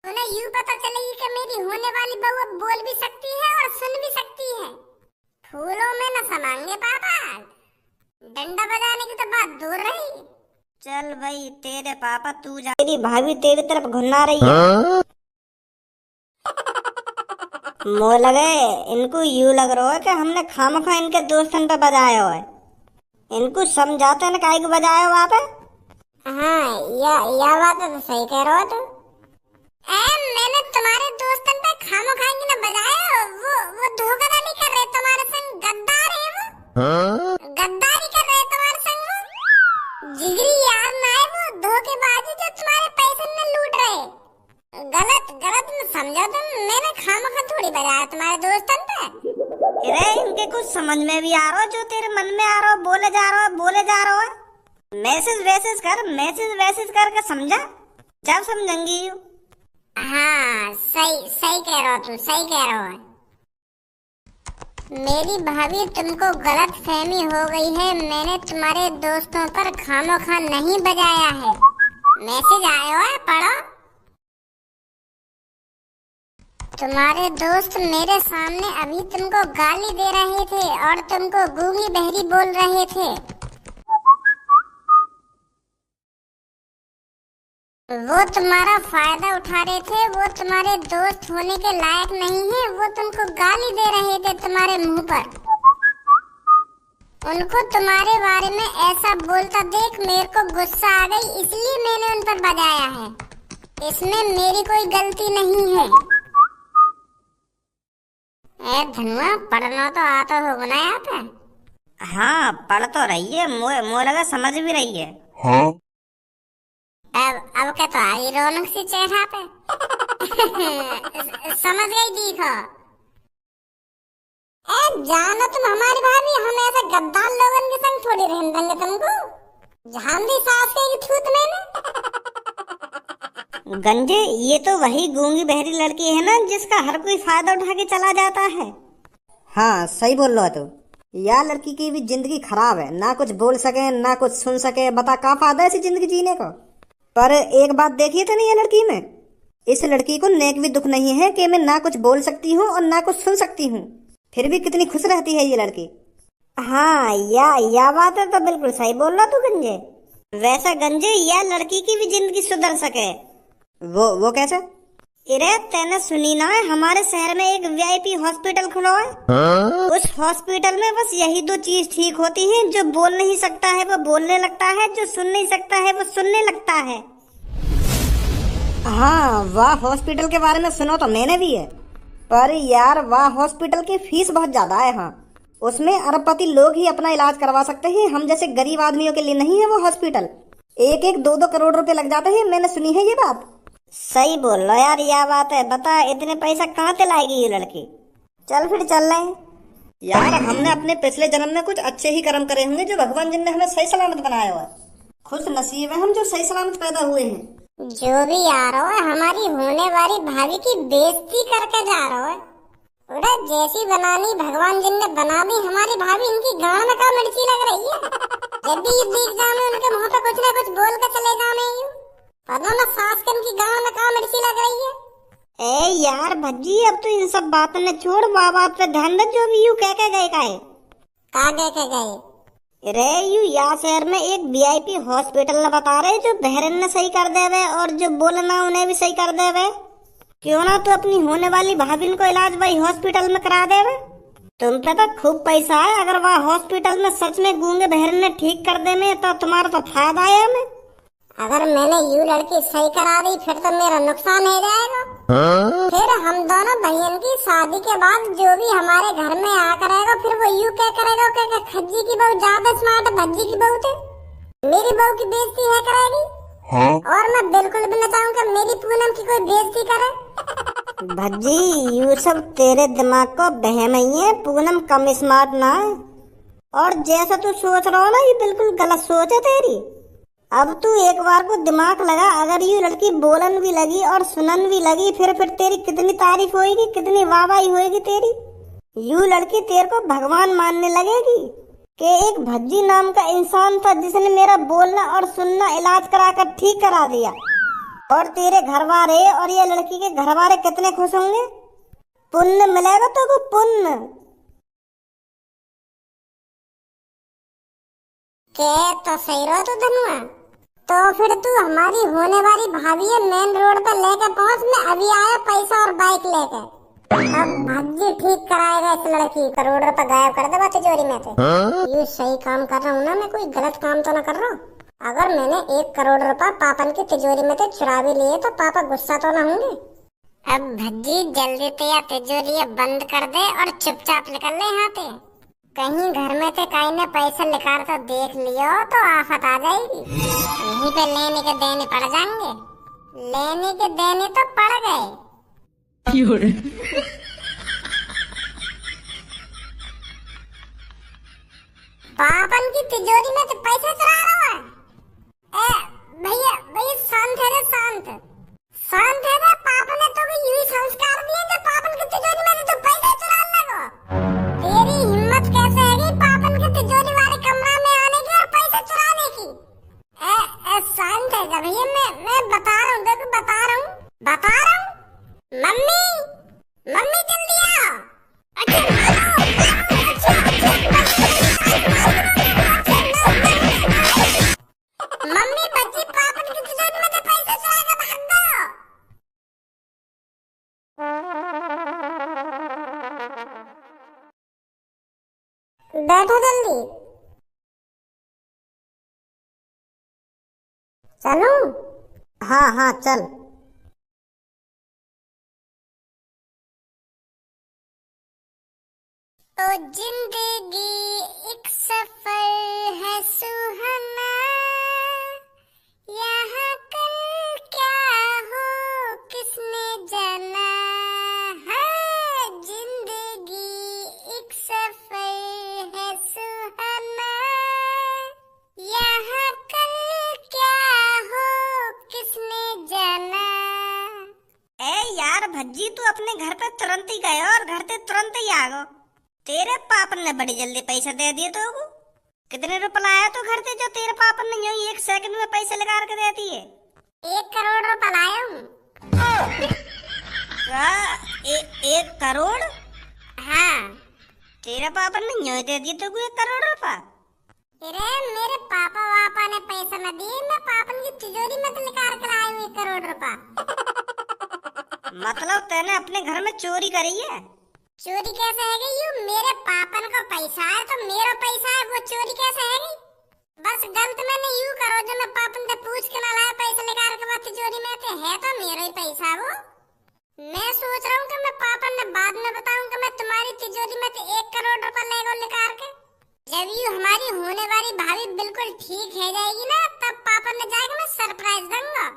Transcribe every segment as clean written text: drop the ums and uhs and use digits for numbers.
उन्हें यूं पता चलेगी कि मेरी होने वाली बहू अब बोल भी सकती है और सुन भी सकती है। फूलों में न समाएंगे पापा, डंडा बजाने की तो बात दूर रही। चल भाई तेरे पापा तू जा, तेरी भाभी तेरी तरफ घुन्ना रही है। मोह लगे इनको यूं लग रहा है कि हमने खामखा इनके दोस्तन पे बजाया है। इनको समझाते न काहे को बजाया हो आप? हाँ या बात तो सही कह रहे हो तुम। मैंने तुम्हारे दोस्तन पे खामखा न बजाया, वो धोखाधड़ी कर रहे तुम्हारे संग, गद्दार है वो। गद्दारी कर रहे तुम्हारे संग वो। जिगरी यार ना है वो, धोखेबाजी जो तुम्हारे पैसे न लूट रहे। गलत न समझो तुम, मैंने खामखा थोड़ी बजाया तुम्हारे दोस्तन पे। अरे इनके कुछ समझ में भी आ रहा जो तेरे मन में आ रहा बोले जा रहा है। मैसेज करके समझा, जब समझेंगी यू। हाँ सही कह रहे हो तुम, सही कह रहे हो। मेरी भाभी तुमको गलत फहमी हो गई है, मैंने तुम्हारे दोस्तों पर खामोखा नहीं बजाया है। मैसेज आया है, पढ़ो। तुम्हारे दोस्त मेरे सामने अभी तुमको गाली दे रहे थे और तुमको गूंगी बहरी बोल रहे थे। वो तुम्हारा फायदा उठा रहे थे, वो तुम्हारे दोस्त होने के लायक नहीं है, वो तुमको गाली दे रहे थे तुम्हारे मुंह पर। उनको तुम्हारे बारे में ऐसा बोलता देख मेरे को गुस्सा आ गई, इसलिए मैंने उन पर बजाया है। इसमें मेरी कोई गलती नहीं है। धनुआ पढ़ना तो आता होगा ना यहाँ पे? हाँ पढ़ तो रही है, मोह लगा समझ भी रही है। हाँ अब क्या तो आई रौनक सी चेहरा पे। समझ गई देखो। जानो तुम हमारी भाभी, हम ऐसे गद्दार लोगन के संग थोड़ी रहने देंगे तुमको। जान दी सास के थूत में ना। गंजे ये तो वही गूंगी बहरी लड़की है ना जिसका हर कोई फायदा उठा के चला जाता है। हाँ सही बोल रहा है तू। यार लड़की की भी जिंदगी खराब है, ना कुछ बोल सके ना कुछ सुन सके, बता क्या फायदा ऐसी जिंदगी जीने को। पर एक बात देखिए तो नहीं है लड़की में, इस लड़की को नेक भी दुख नहीं है कि मैं ना कुछ बोल सकती हूँ और ना कुछ सुन सकती हूँ, फिर भी कितनी खुश रहती है ये लड़की। हाँ या बात है तो बिल्कुल सही बोल रहा तू गंजे। वैसा गंजे या लड़की की भी जिंदगी सुधर सके। वो कैसे? अरे तेने सुनी ना है हमारे शहर में एक वीआईपी हॉस्पिटल खुला है। उस हॉस्पिटल में बस यही दो चीज ठीक होती है, जो बोल नहीं सकता है वो बोलने लगता है, जो सुन नहीं सकता है वो सुनने लगता है। हाँ वाह हॉस्पिटल के बारे में सुनो तो मैंने भी है, पर यार वाह हॉस्पिटल की फीस बहुत ज्यादा है। हाँ उसमें अरबपति लोग ही अपना इलाज करवा सकते हैं, हम जैसे गरीब आदमियों के लिए नहीं है वो हॉस्पिटल। एक 2 करोड़ रुपए लग जाते हैं, मैंने सुनी है ये बात। सही बोल लो यार, यह बात है। बता इतने पैसा कहाँ से लाएगी ये लड़की? चल फिर चल रहे। यार हमने अपने पिछले जन्म में कुछ अच्छे ही कर्म करे होंगे जो भगवान जिन ने हमें सही सलामत बनाया हुआ है। खुश नसीब है हम जो सही सलामत पैदा हुए हैं। जो भी आ रहा है हमारी होने वाली भाभी की बेइज्जती करके जा रहा है। उड़ा जैसी बनानी भगवान जिन ने बना दी हमारी भाभी, इनकी गांड में का मिर्ची लग रही है। जब भी देख जाने उनके मुंह पे कुछ ना कुछ बोल के चले जाने पता ना सास के उनकी गांड में का मिर्ची लग रही है। ए यार भज्जी अब तो इन सब बातों ने छोड़, बात पे ध्यान दे। जो भी यू कह के गए का गए? अरे यू यहाँ शहर में एक वीआईपी हॉस्पिटल न बता रहे जो बहरन ने सही कर देवे और जो बोले ना उन्हें भी सही कर देवे। क्यों ना तो अपनी होने वाली भाभी को इलाज वही हॉस्पिटल में करा देवे। तुम पे तो खूब पैसा है, अगर वह हॉस्पिटल में सच में गूंगे बहरन ने ठीक कर दे में तो तुम्हारा तो फायदा है हमें। अगर मैंने यू लड़की सही करा दी फिर तो मेरा नुकसान हो जाएगा। फिर हम दोनों बहन की शादी के बाद जो भी हमारे घर में आ करेगा फिर वो यू क्या करेगा क्या खज्जी की बहू ज्यादा स्मार्ट है, भज्जी की बहू थे मेरी बहू की बेइज्जती है करेगी। हाँ? और मैं बिल्कुल भी न चाहूंगा मेरी पूनम की कोई बेइज्जती करे। भज्जी यू सब तेरे दिमाग को बहम ही है, पूनम कम स्मार्ट ना है। और जैसा तू सोच रहा हो ना ये बिल्कुल गलत सोच है तेरी। अब तू एक बार को दिमाग लगा, अगर ये लड़की बोलन भी लगी और सुनन भी लगी फिर तेरी कितनी तारीफ होगी, कितनी वाहवाही होगी तेरी। यू लड़की तेरे को भगवान मानने लगेगी कि एक भज्जी नाम का इंसान था जिसने मेरा बोलना और सुनना इलाज कराकर ठीक करा दिया। और तेरे घर वाले और ये लड़की के घर वाले कितने खुश होंगे। पुण्य मिलेगा तो को पुण्य। के तो सही रहो तू धनुआ। तो फिर तू हमारी होने वाली भाभी है मेन रोड पे लेके पहुंच। मैं अभी आया पैसा और बाइक लेके। अब भाग्य ठीक कराएगा इस लड़की। करोड़ रुपए गायब कर देगा तिजोरी में से। ये सही काम कर रहा हूँ ना मैं, कोई गलत काम तो ना कर रहा हूँ। अगर मैंने 1 करोड़ रुपए पापन की तिजोरी में से चुरा भी लिए तो पापा गुस्सा तो ना होंगे। अब भज्जी जल्दी से या तिजोरी बंद कर दे और चुपचाप निकल ले यहाँ पे। कहीं घर में से कहीं ने पैसे निकाल कर देख लियो तो आफत आ जाएगी। यहीं पे लेने के देने पड़ जाएंगे। लेने के देने तो पड़ गए। पापन की तिजोरी में तो पैसे चुरा रहा है। भैया भैया शांत है रे, शांत शांत है रे। पापन ने तो यही संस्कार दिए जो पापन की तिजोरी में तो पैसे चुराने को। तेरी हिम्मत कैसे है पापन की तिजोरी वाले कमरा में आने की और पैसे चुराने की। शांत है भैया, मैं बता रहा हूँ, देखो बता रहा हूँ। मम्मी मम्मी जल्दी आओ। मम्मी बच्ची पापन की तिजोरी में से पैसे चुरा के भाग गए। बैठो जल्दी। चलूं? हाँ हाँ चल। ओ जिंदगी एक सफर है सुहाना, यहाँ कल क्या हो किसने जाना है। जिंदगी एक सफर है सुहाना, यहाँ कल क्या हो किसने जाना। यार भज्जी तू अपने घर पे तुरंत ही गए और घर से तुरंत ही आ गो। तेरे पापन ने बड़ी जल्दी पैसे दे दिए तो कितने रुपए लाया तो घर से जो तेरे पापन ने यूं 1 सेकंड में पैसे लगा के दे दिए। 1 करोड़ रुपए लाया हूँ। क्या 1 करोड़? हाँ। तेरे पापन ने यूं दे दिए तो 1 करोड़ रुपए? अरे मेरे पापा ने पैसा न दिए, मैं पापन की तिजोरी में तो निकाल कर आई हूँ 1 करोड़ रुपए। मतलब तैने अपने घर में चोरी करी है? चोरी कैसे है गई? यू मेरे पापन को पैसा है तो मेरा पैसा है, वो चोरी कैसे है गई? बस गलत मैंने यूं करो जो मैं पापन से पूछ के ना लाया पैसे लेकर के बाद तिजोरी में है तो मेरा ही पैसा वो। मैं सोच रहा हूँ कि मैं पापन ने बाद में बताऊंगा मैं तुम्हारी तिजोरी में 1 करोड़ रुपए ले गो निकाल के। जब यू हमारी होने वाली भाभी बिल्कुल ठीक है जाएगी ना तब पापन ने जाएगा मैं सरप्राइज दूंगा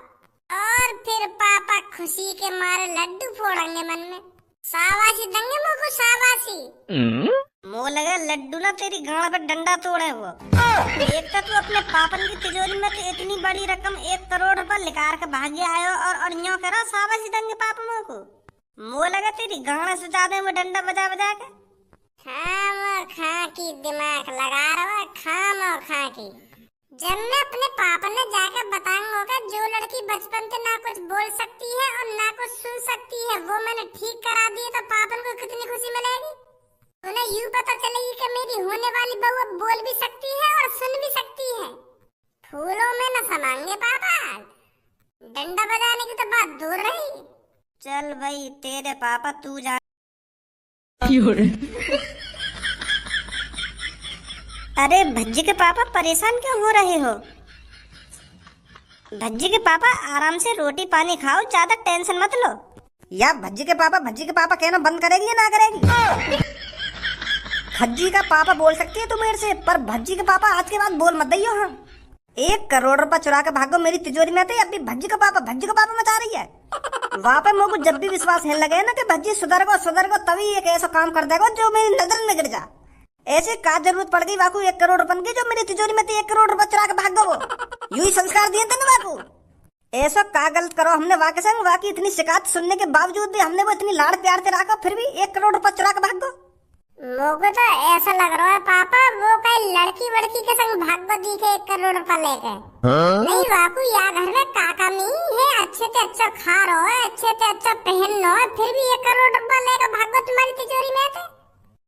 और फिर पापा खुशी के मारे लड्डू फोड़ेंगे मन में। शाबाशी देंगे मुझको, शाबाशी। मुँह लगा लड्डू ना तेरी गाड़ पे डंडा तोड़े वो। एक तो तू अपने पापन की तिजोरी में तो इतनी बड़ी रकम 1 करोड़ रुपए निकाल के भागे आयो और यूं करा शाबाशी देंगे पापा मुँह को। मुँह लगा तेरी गाड़ से ज्यादा वो डंडा बजा बजा के। खा की दिमाग लगा रहा है, खा की। जब मैं अपने पापा ने जाकर बताऊंगा जो लड़की बचपन से ना कुछ बोल सकती है और ना कुछ सुन सकती है वो मैंने ठीक करा दी तो पापन को कितनी खुशी मिलेगी। उन्हें यूं पता चलेगी कि मेरी होने वाली बहू अब बोल भी सकती है और सुन भी सकती है। फूलों में न समाएंगे पापा, डंडा बजाने की तो बात दूर रही। चल भाई तेरे पापा तू जा। अरे भज्जी के पापा परेशान क्यों हो रहे हो? भज्जी के पापा आराम से रोटी पानी खाओ, ज्यादा टेंशन मत लो। या भज्जी के पापा कहना बंद करेगी या ना करेगी? भज्जी का पापा बोल सकती है तू मेरे से, पर भज्जी के पापा आज के बाद बोल मत दियो। हाँ 1 करोड़ रुपए चुरा के भागो मेरी तिजोरी में थे, अभी भज्जी का पापा मचा रही है। वहाँ पे मुझको जब भी विश्वास है लगे ना कि भज्जी सुधर गो तभी एक ऐसा काम कर देगा जो मेरी नजर में गिर जा। ऐसे का जरूरत पड़ गई वाकू 1 करोड़ रुपए की जो मेरी तिजोरी में थी 1 करोड़ रुपए चुरा के भाग गो। यू ही संस्कार दिए थे ना वाकू। ऐसा का गलत करो हमने वाके संग, वाकी इतनी शिकायत सुनने के बावजूद भी हमने वो इतनी लाड़ प्यार से रखा फिर भी 1 करोड़ रुपए चुरा के भाग गो। मुझे तो ऐसा लग रहा है पापा वो कहीं लड़की वड़की के संग भागो दिखे 1 करोड़ रुपया लेके। नहीं बापू या घर में काका नहीं है, अच्छे से अच्छा खा रहो है, अच्छे से अच्छा पहन लो है, फिर भी 1 करोड़ रुपया लेके भागो तुम्हारी तिजोरी में थे।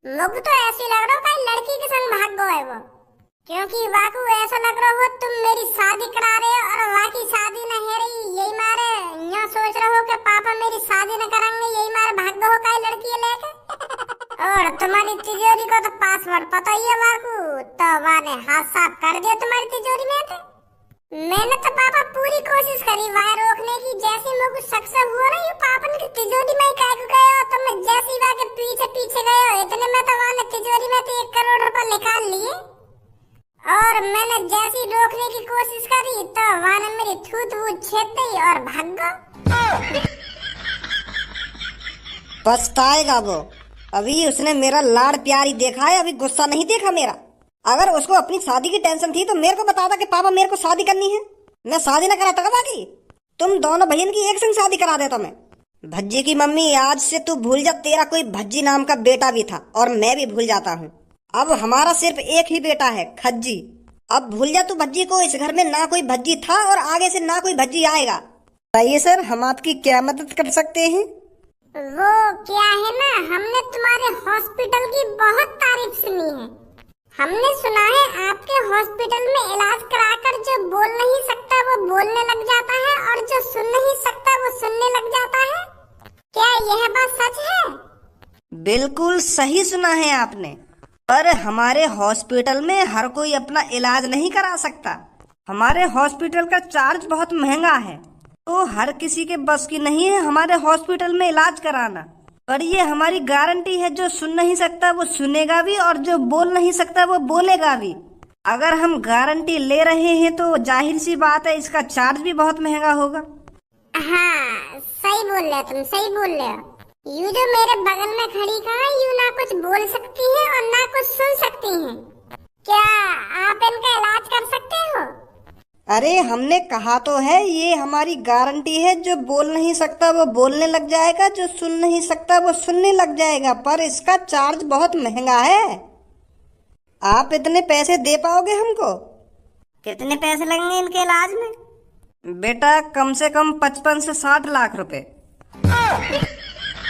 मुझे तो ऐसी लग रहा है कहीं लड़की के संग भागो है वो, क्योंकि बापू ऐसा लग रहा हो तुम मेरी शादी करा रहे हो और वहाँ की शादी न है रही, यही मारे यहाँ सोच रहे हो कि पापा मेरी शादी न कराएंगे, यही मारे भागो हो कहीं लड़की लेके। और तुम्हारी तिजोरी को तो पासवर्ड पता ही है बापू, तो वाने हाथ साफ कर दिया तुम्हारी तिजोरी में थे। मैंने तो पापा पूरी कोशिश करी वहाँ रोकने की, जैसे मैं कुछ सक्सेस हुआ ना, ये पापा ने तिजोरी में ही काहे गए हो, तो मैं जैसी वहाँ के पीछे पीछे गए हो, इतने में तो वहाँ तिजोरी में तो 1 करोड़ रुपया निकाल लिए। और मैंने जैसी रोकने की कोशिश करी तो वहाँ ने मेरी थूत वूत छेद दी और भाग गो। पछताएगा वो, अभी उसने मेरा लाड़ प्यार ही देखा है, अभी गुस्सा नहीं देखा मेरा। अगर उसको अपनी शादी की टेंशन थी तो मेरे को बताता कि पापा मेरे को शादी करनी है, मैं शादी ना कराता बाकी तुम दोनों बहन की एक संग शादी करा देता मैं। भज्जी की मम्मी आज से तू भूल जा, तेरा कोई भज्जी नाम का बेटा भी था और मैं भी भूल जाता हूँ। अब हमारा सिर्फ एक ही बेटा है, खज्जी। अब भूल जा तू भज्जी को, इस घर में ना कोई भज्जी था और आगे से ना कोई भज्जी आएगा। बताइए सर, हम आपकी क्या मदद कर सकते हैं? वो क्या है ना, हमने तुम्हारे हॉस्पिटल की बहुत तारीफ सुनी है। हमने सुना है आपके हॉस्पिटल में इलाज कराकर जो बोल नहीं सकता वो बोलने लग जाता है और जो सुन नहीं सकता वो सुनने लग जाता है। क्या यह बात सच है? बिल्कुल सही सुना है आपने, पर हमारे हॉस्पिटल में हर कोई अपना इलाज नहीं करा सकता। हमारे हॉस्पिटल का चार्ज बहुत महंगा है, तो हर किसी के बस की नहीं है हमारे हॉस्पिटल में इलाज कराना। पर ये हमारी गारंटी है, जो सुन नहीं सकता वो सुनेगा भी और जो बोल नहीं सकता वो बोलेगा भी। अगर हम गारंटी ले रहे हैं तो जाहिर सी बात है इसका चार्ज भी बहुत महंगा होगा। हाँ सही बोल रहे हो तुम, सही बोल रहे हो। यू जो मेरे बगल में खड़ी कहाँ यू ना कुछ बोल सकती है और ना कुछ सुन सकती है, क्या आप इनका इलाज कर सकते हो? अरे हमने कहा तो है, ये हमारी गारंटी है, जो बोल नहीं सकता वो बोलने लग जाएगा, जो सुन नहीं सकता वो सुनने लग जाएगा, पर इसका चार्ज बहुत महंगा है। आप इतने पैसे दे पाओगे हमको? कितने पैसे लगेंगे इनके इलाज में? बेटा कम से कम 55 से 60 लाख रुपए।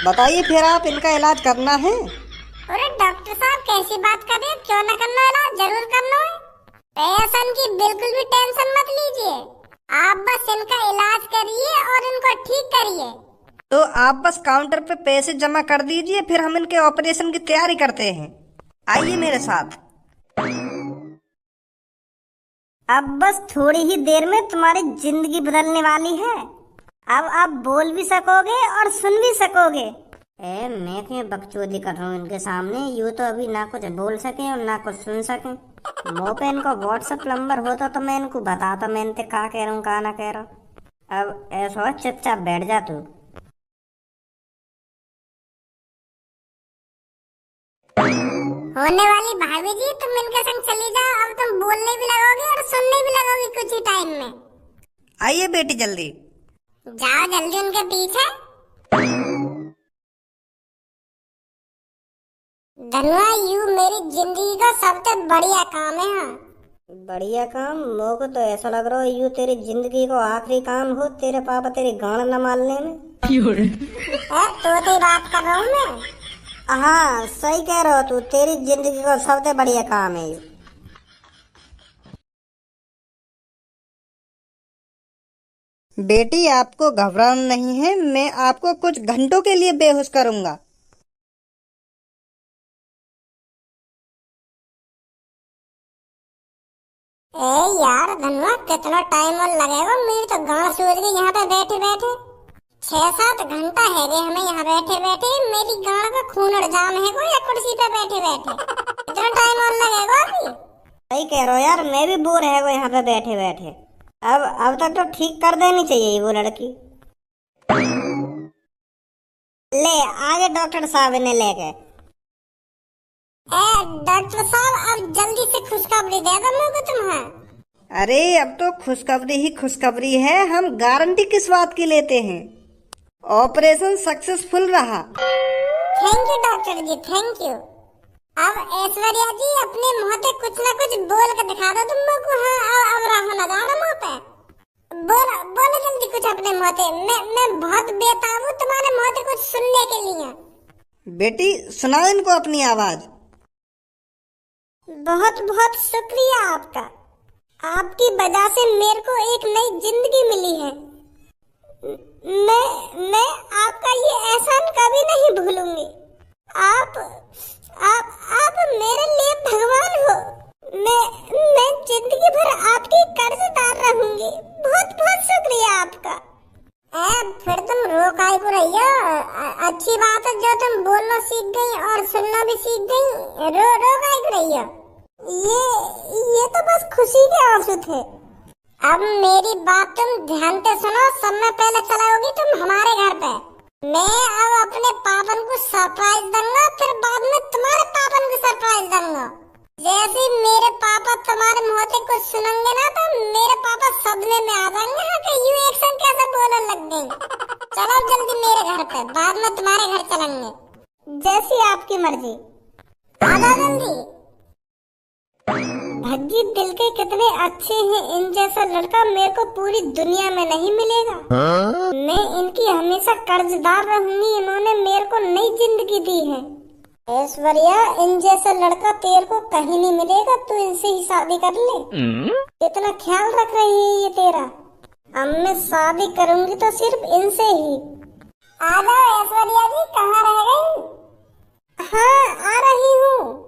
बताइए फिर आप इनका इलाज करना है? अरे डॉक्टर साहब कैसी बात कर रहे हैं, क्यों न करना इलाज, जरूर करना है। पैसा की बिल्कुल भी टेंशन मत लीजिए, आप बस इनका इलाज करिए और इनको ठीक करिए। तो आप बस काउंटर पे पैसे जमा कर दीजिए, फिर हम इनके ऑपरेशन की तैयारी करते हैं। आइए मेरे साथ। अब बस थोड़ी ही देर में तुम्हारी जिंदगी बदलने वाली है। अब आप बोल भी सकोगे और सुन भी सकोगे। मैं क्यों बकचोदी कर रहा हूँ इनके सामने, यूँ तो अभी ना कुछ बोल सके और ना कुछ सुन सके। मुँह पे इनको व्हाट्सएप नंबर होता तो मैं इनको बताता मैं इनसे कहा कह रहा हूँ कहा ना कह रहा हूँ। अब ऐसा चुपचाप बैठ जा तू। होने वाली भाभी जी तुम इनके संग चली जाओ, अब तुम बोलने भी लगोगे और सुनने भी लगोगे कुछ ही टाइम में। आइए बेटी जल्दी जाओ जल्दी उनके पीछे। धनुआ यू मेरी जिंदगी का सबसे बढ़िया काम है। हाँ बढ़िया काम? मोह को तो ऐसा लग रहा है यू तेरी जिंदगी को आखिरी काम हो, तेरे पापा तेरी गांड न मारने में। तो बात कर रहा हूँ मैं। हाँ सही कह रहा हो तू, तेरी जिंदगी का सबसे बढ़िया काम है ये। बेटी आपको घबराना नहीं है, मैं आपको कुछ घंटों के लिए बेहोश करूंगा। यार धनुआ कितना टाइम और लगेगा, मेरी तो गांड सूझ गई यहाँ पे बैठे बैठे। 6-7 घंटा है रे हमें यहाँ बैठे बैठे, मेरी गांड का खून और जाम है कोई या कुर्सी पे बैठे बैठे। इतना टाइम और लगेगा अभी। सही कह रहे हो यार, मैं भी बोर है वो यहाँ पे बैठे बैठे। अब तक तो ठीक कर देनी चाहिए वो लड़की। ले आगे डॉक्टर साहब ने लेके। डॉक्टर साहब अब जल्दी से खुशखबरी दे दो मुझे तुम्हें। अरे अब तो खुशखबरी ही खुशखबरी है, हम गारंटी किस बात की लेते हैं। ऑपरेशन सक्सेसफुल रहा। Thank you doctor ji, thank you. अब ऐश्वर्या जी अपने मुंह पे कुछ ना कुछ बोल के दिखा दो तुम लोग को। हाँ अब रहा ना जा रहा मुंह पे। बोलो बोलो जल्दी कुछ अपने मुंह पे। मैं बहुत बेताब हूँ तुम्हारे मुंह पे कुछ सुनने के लिए। बेटी सुनाओ इनको अपनी आवाज। बहुत बहुत शुक्रिया आपका। आपकी वजह से मेरे को एक नई जिंदगी मिली है। मैं आपका ये एहसान कभी नहीं भूलूंगी। आप मेरे लिए भगवान हो। मैं जिंदगी भर आपकी कर्जदार रहूंगी। बहुत बहुत शुक्रिया आपका। फिर तुम रो काहे को रही हो? अच्छी बात है जो तुम बोलना सीख गई और सुनना भी सीख गई। रो काहे को रही हो? ये तो बस खुशी के आंसू थे। अब मेरी बात तुम ध्यान से सुनो। समय पहले चलाओगी तुम हमारे घर पे। मैं अब अपने पापन को सरप्राइज दूंगा, फिर बाद में तुम्हारे पापन को सरप्राइज दूंगा। जैसे मेरे पापा तुम्हारे मुंह से कुछ सुनेंगे ना तो मेरे पापा सदमे में आ जाएंगे। हाँ कि यू एक्शन कैसे बोलने लग गए। चलो जल्दी मेरे घर पे, बाद में तुम्हारे घर चलेंगे। जैसी आपकी मर्जी। आ जाओ जल्दी। भज्जी दिल के कितने अच्छे हैं। इन जैसा लड़का मेरे को पूरी दुनिया में नहीं मिलेगा। मैं इनकी हमेशा कर्जदार रहूंगी। इन्होंने मेरे को नई जिंदगी दी है। ऐश्वर्या इन जैसा लड़का तेरे को कहीं नहीं मिलेगा। तू इनसे ही शादी कर ले। इतना ख्याल रख रही है ये तेरा। अब मैं शादी करूंगी तो सिर्फ इनसे ही। आ जाओ ऐश्वर्या जी, कहाँ रह गई? हाँ आ रही हूँ।